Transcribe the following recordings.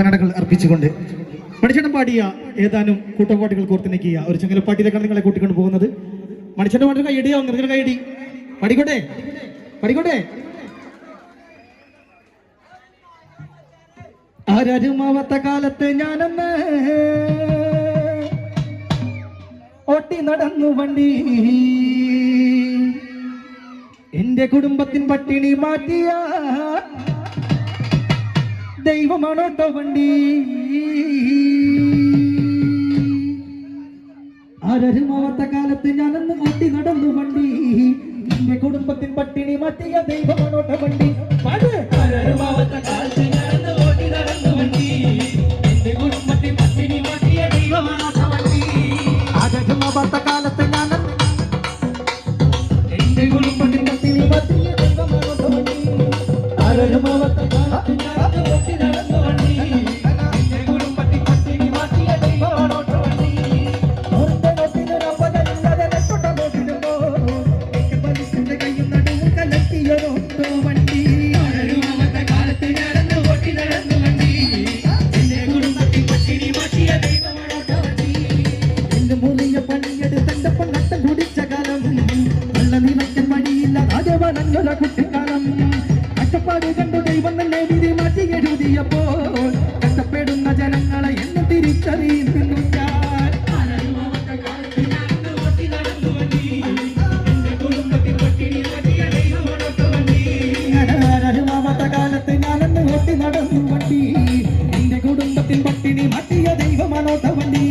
കർണാടകൾ അർപ്പിച്ചുകൊണ്ട് മണിച്ചേട്ടൻ പാടിയ ഏതാനും കൂട്ടപ്പാട്ടുകൾ കോർത്തിണക്കിയ ഒരു ചങ്ങലപ്പാട്ടിലേക്കാണ് നിങ്ങളെ കൂട്ടിക്കൊണ്ട് പോകുന്നത്. മണിച്ചേട്ടൻ പാട്ടിന് കൈയടിയാവും, നിങ്ങളുടെ കൈയടി പഠിക്കോട്ടെ പഠിക്കോട്ടെ. ആരാരുമാവാത്ത കാലത്ത് ഞാനന്ന് ഓട്ടി നടന്നു വണ്ടി, എന്റെ കുടുംബത്തിൻ പട്ടിണി മാറ്റിയ ദൈവമാണോട്ടോ വണ്ടി. ആരാരുമാവാത്ത കാലത്ത് ഞാനന്ന് ഓട്ടി നടന്നു വണ്ടി, എന്റെ കുടുംബത്തിൻ പട്ടിണി മാറ്റിയ ദൈവമാണോട്ടോ വണ്ടി. ആരാരുമാവാത്ത കാലത്ത് ഞാനന്ന് ഓട്ടി നടന്നു വണ്ടി, എന്റെ കുടുംബത്തിൻ പട്ടിണി മാറ്റിയ ദൈവമാണോട്ടോ വണ്ടി. ആരാരുമാവാത്ത കാലത്ത് ഞാനന്ന് എന്റെ കുടുംബത്തിൻ പട്ടിണി മാറ്റിയ ദൈവമാണോട്ടോ വണ്ടി. ആരാരുമാവാത്ത കാലത്ത് ഞാനന്ന് ഓട്ടി നടന്നു വണ്ടി, എന്റെ കുടുംബത്തിൻ പട്ടിണി മാറ്റിയ ദൈവമാണോട്ടോ വണ്ടി. കുട്ടിക്കാലം കഷ്ടപ്പാട് കണ്ടു ദൈവം തന്നെ വിധി മാറ്റി എഴുതിയപ്പോ കഷ്ടപ്പെടുന്ന ജനങ്ങളെ എന്ന് തിരിച്ചറിയുന്നു ഞാൻ. ആരാരുമാവാത്ത കാലത്ത് ഞാനന്ന് ഓട്ടി നടന്നു വണ്ടി, എന്റെ കുടുംബത്തിൻ പട്ടിണി മാറ്റിയ ദൈവമാണോട്ടോ വണ്ടി.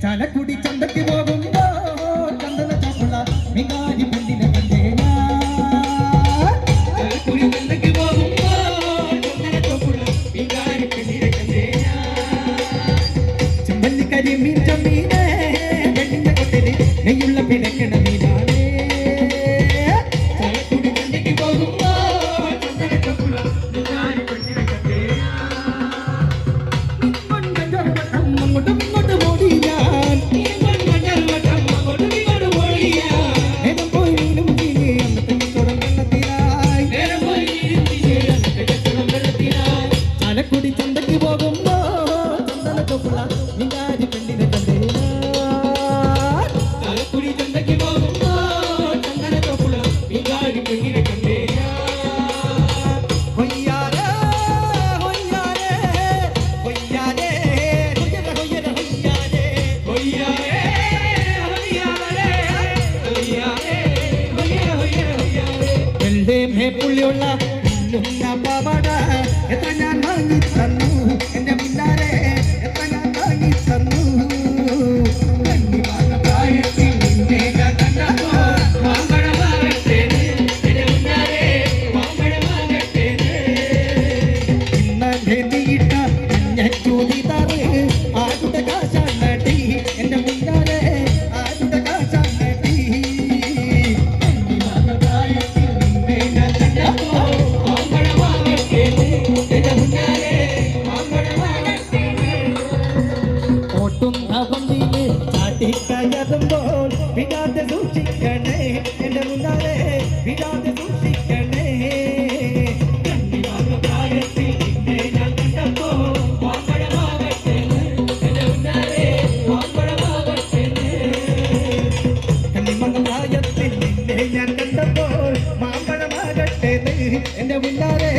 ചാലക്കുടി ചന്തയ്ക്ക് പോകുമ്പോ ചന്ദന ചാപ്പുള്ള മികാരി പെണ്ണിനെ കണ്ടേ ഞാൻ. ചാലക്കുടി ചന്തയ്ക്ക് പോകുമ്പോ ചന്ദന ചാപ്പുള്ള മികാരി പെണ്ണിനെ കണ്ടേ ഞാൻ. ചെമ്പല്ലി കരിമീൻ ചമ്മീനെ പെണ്ണിന്റെ കൊട്ടിന് നെയ്യുള്ള പിടക്കണ മീനാണ്. ചാലക്കുടി ചന്തയ്ക്ക് പോകുമ്പോ ചന്ദന ചാപ്പുള്ള മികാരി പെണ്ണിനെ കണ്ടേ ഞാൻ. അങ്ങോട്ടും ഇങ്ങോട്ടും ഓടി ഞാൻ, ചാലക്കുടി ചന്തയ്ക്ക് പോകുമ്പോ ചന്ദന ചാപ്പുള്ള മികാരി പെണ്ണിനെ കണ്ടേ ഞാൻ. ചാലക്കുടി ചന്തയ്ക്ക് പോകുമ്പോ ചന്ദന ചാപ്പുള്ള മികാരി പെണ്ണിനെ കണ്ടേ ഞാൻ. ഹൊയ്യാരേ ഹൊയ്യാരേ ഹൊയ്യാരേ ഹൊയ്യാരേ ഹൊയ്യാരേ ഹൊയ്യാരേ ഹൊയ്യാരേ ഹൊയ്യാരേ. വെള്ളേ മേ പുള്ളിയുള്ള പാവാട എത്ര ഞാൻ വാങ്ങി തന്നു, എന്റെ മുന്നാരെ എത്ര ഞാൻ വാങ്ങി തന്നു. ആരുടെ കാശാടി എന്റെ മുന്നാരെ, ആരുടെ കാശാടി. ഓട്ടുന്ന വണ്ടിയില് ചാട്ടിക്കയറുമ്പോൾ വിടാതെ സൂക്ഷിക്കണേ എന്റെ മുന്നാരെ, വിടാതെ സൂക്ഷിക്കണേ. കണ്ണിമങ്ങ പ്രായത്തിൽ നിന്നെ ഞാൻ കണ്ടപ്പോൾ മാമ്പഴമാകട്ടെ എന്റെ മുന്നാരെ,